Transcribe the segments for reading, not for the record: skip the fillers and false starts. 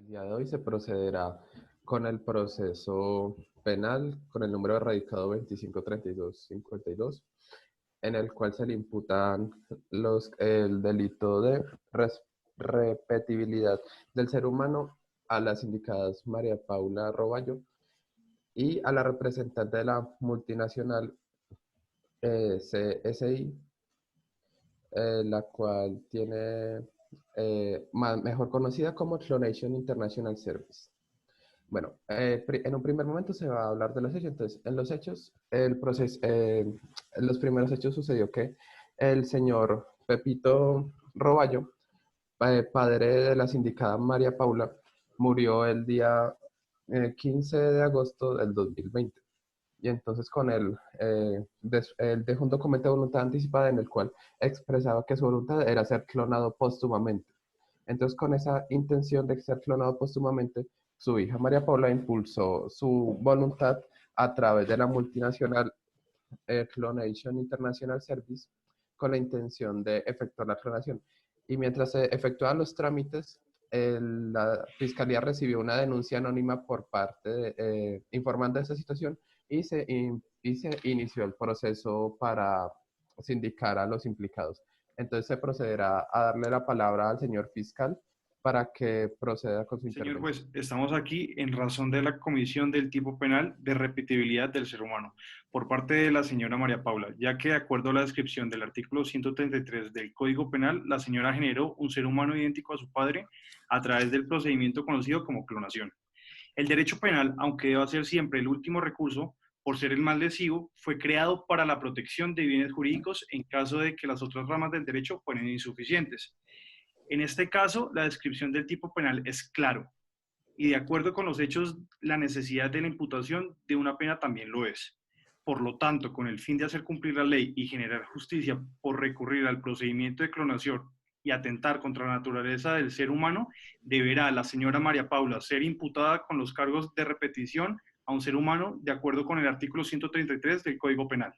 día de hoy se procederá con el proceso penal con el número de radicado 253252, en el cual se le imputan el delito de repetibilidad del ser humano a las indicadas María Paula Roballo y a la representante de la multinacional CSI, la cual tiene mejor conocida como Clonation International Service. Bueno, en un primer momento se va a hablar de los hechos. Entonces, en los hechos, en los primeros hechos sucedió que el señor Pepito Roballo, padre de la sindicada María Paula, murió el día 15 de agosto del 2020. Y entonces con él dejó un documento de voluntad anticipada en el cual expresaba que su voluntad era ser clonado póstumamente. Entonces, con esa intención de ser clonado póstumamente, su hija María Paula impulsó su voluntad a través de la multinacional Clonation International Service con la intención de efectuar la clonación. Y mientras se efectuaban los trámites, la fiscalía recibió una denuncia anónima por parte informando de esa situación y se inició el proceso para sindicar a los implicados. Entonces se procederá a darle la palabra al señor fiscal para que proceda con su Señor intervención. juez, estamos aquí en razón de la comisión del tipo penal de repetibilidad del ser humano por parte de la señora María Paula, ya que de acuerdo a la descripción del artículo 133 del Código Penal, la señora generó un ser humano idéntico a su padre a través del procedimiento conocido como clonación. El derecho penal, aunque deba ser siempre el último recurso, por ser el más lesivo, fue creado para la protección de bienes jurídicos en caso de que las otras ramas del derecho fueran insuficientes. En este caso, la descripción del tipo penal es claro y de acuerdo con los hechos, la necesidad de la imputación de una pena también lo es. Por lo tanto, con el fin de hacer cumplir la ley y generar justicia por recurrir al procedimiento de clonación y atentar contra la naturaleza del ser humano, deberá la señora María Paula ser imputada con los cargos de repetición a un ser humano de acuerdo con el artículo 133 del Código Penal.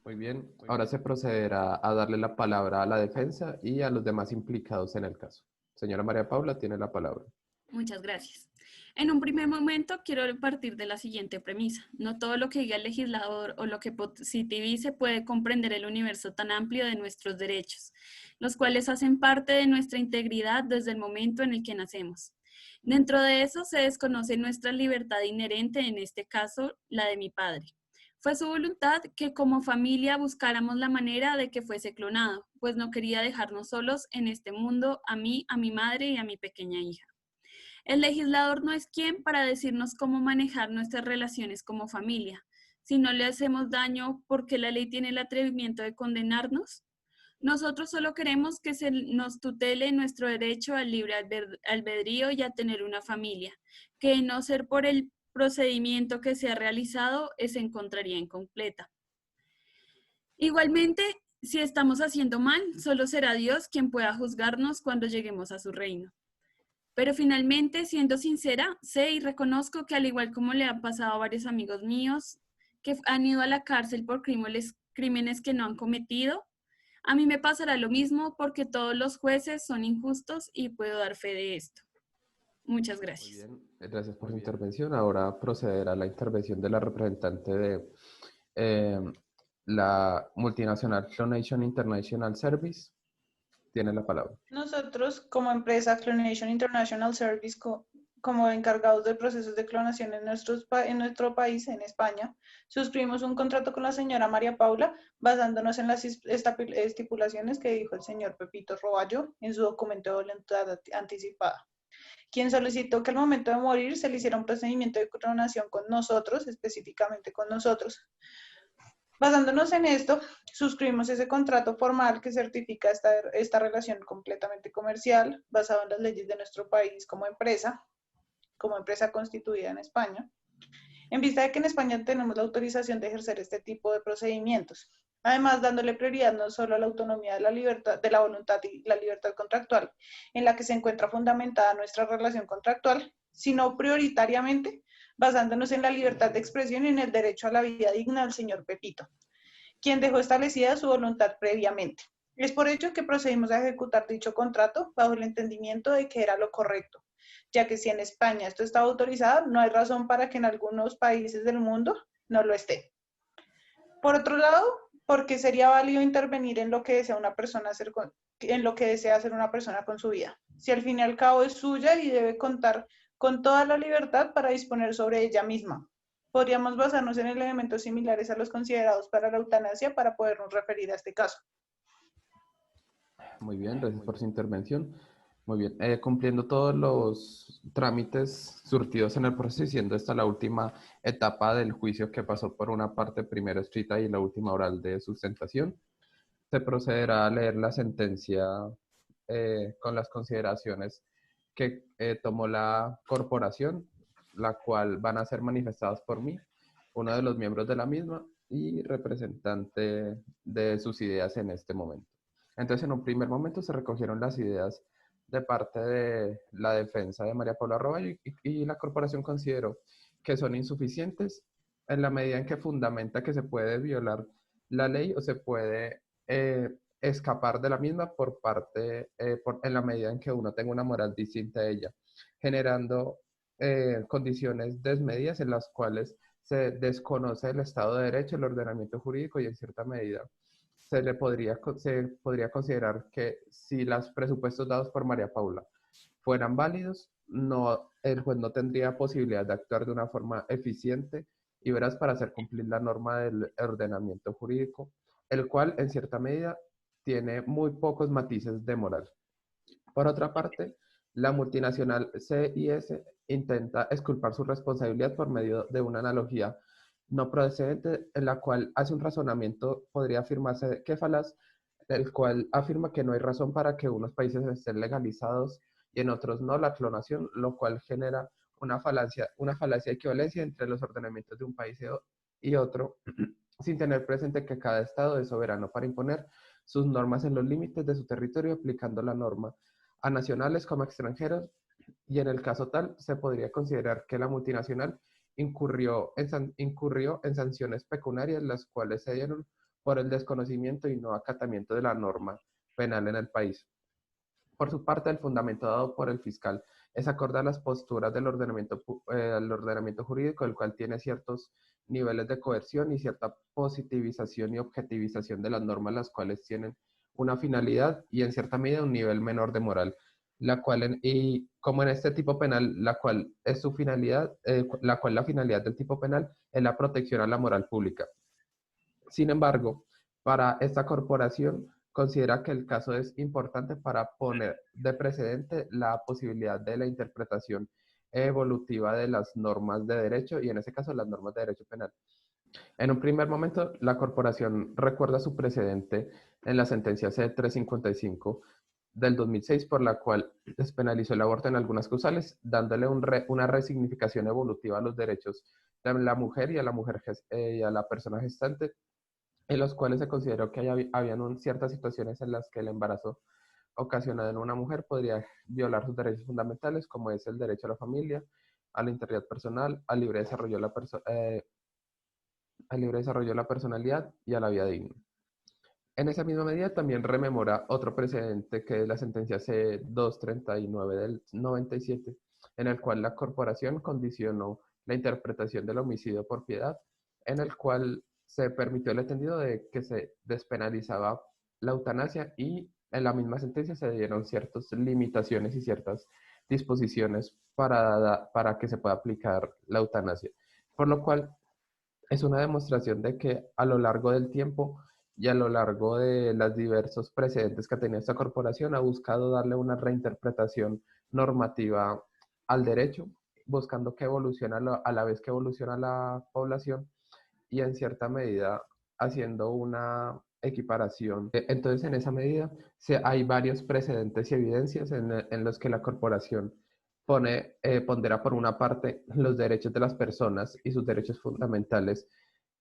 Muy bien, ahora se procederá a darle la palabra a la defensa y a los demás implicados en el caso. Señora María Paula, tiene la palabra. Muchas gracias. En un primer momento quiero partir de la siguiente premisa. No todo lo que diga el legislador o lo que positivice puede comprender el universo tan amplio de nuestros derechos, los cuales hacen parte de nuestra integridad desde el momento en el que nacemos. Dentro de eso se desconoce nuestra libertad inherente, en este caso, la de mi padre. Fue su voluntad que como familia buscáramos la manera de que fuese clonado, pues no quería dejarnos solos en este mundo, a mí, a mi madre y a mi pequeña hija. El legislador no es quien para decirnos cómo manejar nuestras relaciones como familia. Si no le hacemos daño, ¿por qué la ley tiene el atrevimiento de condenarnos? Nosotros solo queremos que se nos tutele nuestro derecho al libre albedrío y a tener una familia, que de no ser por el procedimiento que se ha realizado, se encontraría incompleta. Igualmente, si estamos haciendo mal, solo será Dios quien pueda juzgarnos cuando lleguemos a su reino. Pero finalmente, siendo sincera, sé y reconozco que al igual como le han pasado a varios amigos míos que han ido a la cárcel por crímenes que no han cometido, a mí me pasará lo mismo porque todos los jueces son injustos y puedo dar fe de esto. Muchas Muy gracias. bien, gracias por su intervención. Ahora procederá la intervención de la representante de eh, la multinacional Clonation International Service. Tiene la palabra. Nosotros, como empresa Clonation International Service, como encargados de procesos de clonación en nuestro país, en España, suscribimos un contrato con la señora María Paula basándonos en las estipulaciones que dijo el señor Pepito Roballo en su documento de voluntad anticipada, quien solicitó que al momento de morir se le hiciera un procedimiento de clonación con nosotros, específicamente con nosotros. Basándonos en esto, suscribimos ese contrato formal que certifica esta relación completamente comercial, basado en las leyes de nuestro país como empresa constituida en España, en vista de que en España tenemos la autorización de ejercer este tipo de procedimientos. Además, dándole prioridad no solo a la autonomía de la libertad, de la voluntad y la libertad contractual, en la que se encuentra fundamentada nuestra relación contractual, sino prioritariamente basándonos en la libertad de expresión y en el derecho a la vida digna del señor Pepito, quien dejó establecida su voluntad previamente. Es por ello que procedimos a ejecutar dicho contrato bajo el entendimiento de que era lo correcto, ya que si en España esto está autorizado, no hay razón para que en algunos países del mundo no lo esté. Por otro lado, porque sería válido intervenir en lo que desea una persona hacer en lo que desea hacer una persona con su vida, si al fin y al cabo es suya y debe contar con toda la libertad para disponer sobre ella misma. Podríamos basarnos en elementos similares a los considerados para la eutanasia para podernos referir a este caso. Muy bien, gracias por su intervención. Muy bien, cumpliendo todos los trámites surtidos en el proceso y siendo esta la última etapa del juicio que pasó por una parte primero escrita y la última oral de sustentación, se procederá a leer la sentencia con las consideraciones que tomó la corporación, la cual van a ser manifestadas por mí, uno de los miembros de la misma y representante de sus ideas en este momento. Entonces, en un primer momento se recogieron las ideas de parte de la defensa de María Paula Roballo y la corporación consideró que son insuficientes en la medida en que fundamenta que se puede violar la ley o se puede escapar de la misma por parte, en la medida en que uno tenga una moral distinta a ella, generando condiciones desmedidas en las cuales se desconoce el Estado de Derecho, el ordenamiento jurídico y en cierta medida se podría considerar que si los presupuestos dados por María Paula fueran válidos, el juez no tendría posibilidad de actuar de una forma eficiente y veraz para hacer cumplir la norma del ordenamiento jurídico, el cual en cierta medida tiene muy pocos matices de moral. Por otra parte, la multinacional CIS intenta exculpar su responsabilidad por medio de una analogía no procedente en la cual hace un razonamiento, podría afirmarse que falaz, el cual afirma que no hay razón para que unos países estén legalizados y en otros no la clonación, lo cual genera una falacia de equivalencia entre los ordenamientos de un país y otro, sin tener presente que cada estado es soberano para imponer sus normas en los límites de su territorio, aplicando la norma a nacionales como extranjeros, y en el caso tal, se podría considerar que la multinacional incurrió en sanciones pecuniarias, las cuales se dieron por el desconocimiento y no acatamiento de la norma penal en el país. Por su parte, el fundamento dado por el fiscal es acorde a las posturas del ordenamiento jurídico, el cual tiene ciertos niveles de coerción y cierta positivización y objetivización de las normas, las cuales tienen una finalidad y en cierta medida un nivel menor de moral, y como en este tipo penal, la cual es su finalidad, la finalidad del tipo penal es la protección a la moral pública. Sin embargo, para esta corporación considera que el caso es importante para poner de precedente la posibilidad de la interpretación evolutiva de las normas de derecho y en ese caso las normas de derecho penal. En un primer momento, la corporación recuerda su precedente en la sentencia C-355 del 2006, por la cual despenalizó el aborto en algunas causales, dándole una resignificación evolutiva a los derechos de la mujer y a la persona gestante, en los cuales se consideró que habían ciertas situaciones en las que el embarazo ocasionado en una mujer podría violar sus derechos fundamentales, como es el derecho a la familia, a la integridad personal, al libre desarrollo de la personalidad y a la vida digna. En esa misma medida también rememora otro precedente que es la sentencia C-239 del 97, en el cual la corporación condicionó la interpretación del homicidio por piedad, en el cual se permitió el entendido de que se despenalizaba la eutanasia y en la misma sentencia se dieron ciertas limitaciones y ciertas disposiciones para que se pueda aplicar la eutanasia. Por lo cual es una demostración de que a lo largo del tiempo y a lo largo de los diversos precedentes que ha tenido esta corporación ha buscado darle una reinterpretación normativa al derecho, buscando que evolucione a la vez que evoluciona la población y en cierta medida haciendo una equiparación. Entonces, en esa medida, hay varios precedentes y evidencias en los que la corporación pondera por una parte los derechos de las personas y sus derechos fundamentales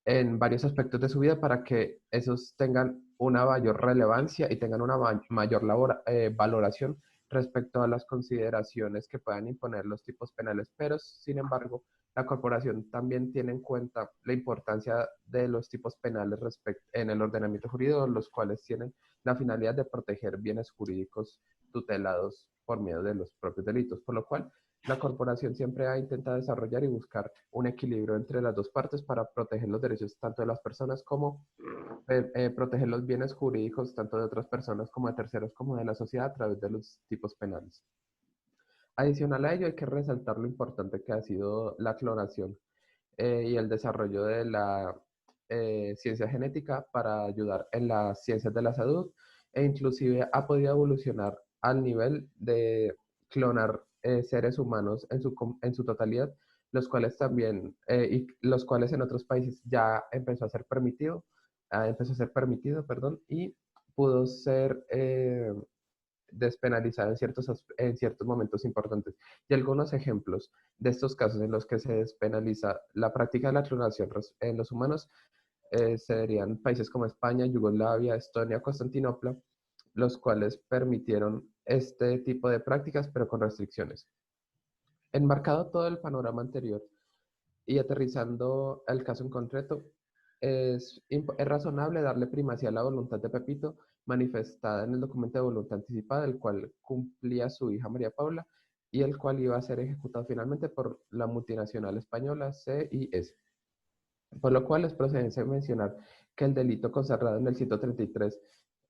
en varios aspectos de su vida para que esos tengan una mayor relevancia y tengan una mayor valoración respecto a las consideraciones que puedan imponer los tipos penales. Pero, sin embargo, la corporación también tiene en cuenta la importancia de los tipos penales en el ordenamiento jurídico, los cuales tienen la finalidad de proteger bienes jurídicos tutelados por miedo de los propios delitos, por lo cual la corporación siempre ha intentado desarrollar y buscar un equilibrio entre las dos partes para proteger los derechos tanto de las personas como proteger los bienes jurídicos tanto de otras personas como de terceros como de la sociedad a través de los tipos penales. Adicional a ello, hay que resaltar lo importante que ha sido la clonación y el desarrollo de la ciencia genética para ayudar en las ciencias de la salud e inclusive ha podido evolucionar al nivel de clonar seres humanos en su totalidad, los cuales también, y los cuales en otros países ya empezó a ser permitido, perdón, y pudo ser despenalizada en ciertos momentos importantes. Y algunos ejemplos de estos casos en los que se despenaliza la práctica de la clonación en los humanos serían países como España, Yugoslavia, Estonia, Constantinopla, los cuales permitieron este tipo de prácticas, pero con restricciones. Enmarcado todo el panorama anterior y aterrizando el caso en concreto, es razonable darle primacía a la voluntad de Pepito manifestada en el documento de voluntad anticipada, el cual cumplía su hija María Paula y el cual iba a ser ejecutado finalmente por la multinacional española CIS. Por lo cual es procedente mencionar que el delito consagrado en el 133,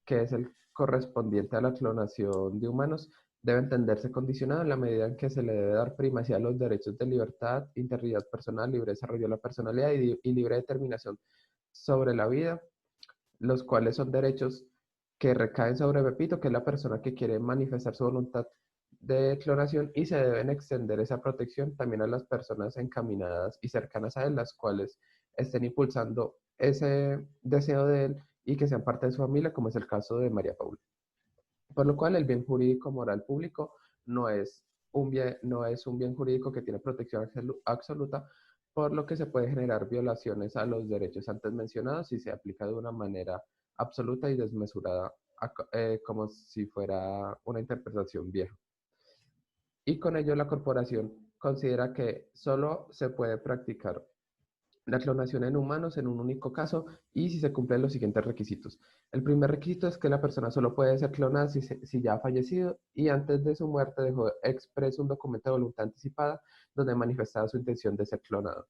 que es el correspondiente a la clonación de humanos, debe entenderse condicionado en la medida en que se le debe dar primacía a los derechos de libertad, integridad personal, libre desarrollo de la personalidad y libre determinación sobre la vida, los cuales son derechos que recaen sobre Pepito, que es la persona que quiere manifestar su voluntad de clonación, y se deben extender esa protección también a las personas encaminadas y cercanas a él, las cuales estén impulsando ese deseo de él y que sean parte de su familia, como es el caso de María Paula. Por lo cual el bien jurídico moral público no es un bien jurídico que tiene protección absoluta, por lo que se puede generar violaciones a los derechos antes mencionados si se aplica de una manera absoluta y desmesurada, como si fuera una interpretación vieja. Y con ello la corporación considera que solo se puede practicar la clonación en humanos en un único caso y si se cumplen los siguientes requisitos. El primer requisito es que la persona solo puede ser clonada si ya ha fallecido y antes de su muerte dejó expreso un documento de voluntad anticipada donde manifestaba su intención de ser clonado.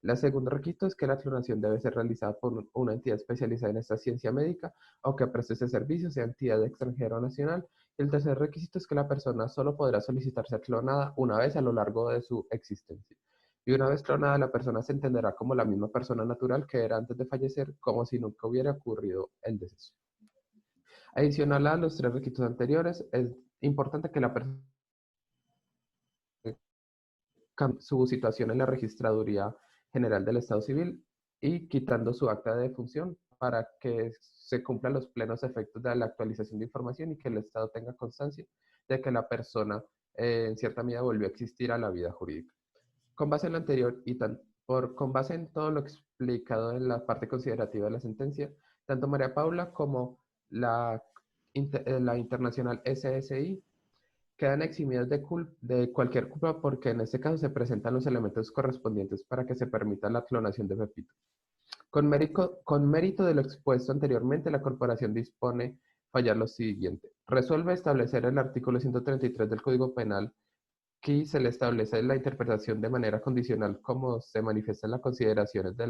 El segundo requisito es que la clonación debe ser realizada por una entidad especializada en esta ciencia médica o que preste ese servicio, sea entidad extranjera o nacional. Y el tercer requisito es que la persona solo podrá solicitar ser clonada una vez a lo largo de su existencia. Y una vez clonada, la persona se entenderá como la misma persona natural que era antes de fallecer, como si nunca hubiera ocurrido el deceso. Adicional a los tres requisitos anteriores, es importante que la persona su situación en la Registraduría General del Estado Civil y quitando su acta de defunción para que se cumplan los plenos efectos de la actualización de información y que el Estado tenga constancia de que la persona en cierta medida volvió a existir a la vida jurídica. Con base en lo anterior y con base en todo lo explicado en la parte considerativa de la sentencia, tanto María Paula como la internacional SSI quedan eximidas de cualquier culpa porque en este caso se presentan los elementos correspondientes para que se permita la clonación de Pepito. Con mérito de lo expuesto anteriormente, la corporación dispone fallar lo siguiente. Resuelve establecer el artículo 133 del Código Penal que se le establece la interpretación de manera condicional como se manifiesta en las consideraciones de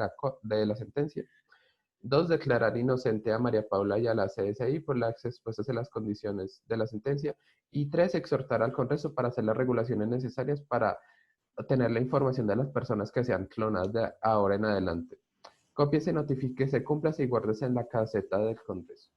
la sentencia. 2. Declarar inocente a María Paula y a la CSI por las expuestas en las condiciones de la sentencia. Y 3. Exhortar al Congreso para hacer las regulaciones necesarias para tener la información de las personas que sean clonadas de ahora en adelante. Cópiese, notifíquese, cúmplase y guárdese en la caseta del Congreso.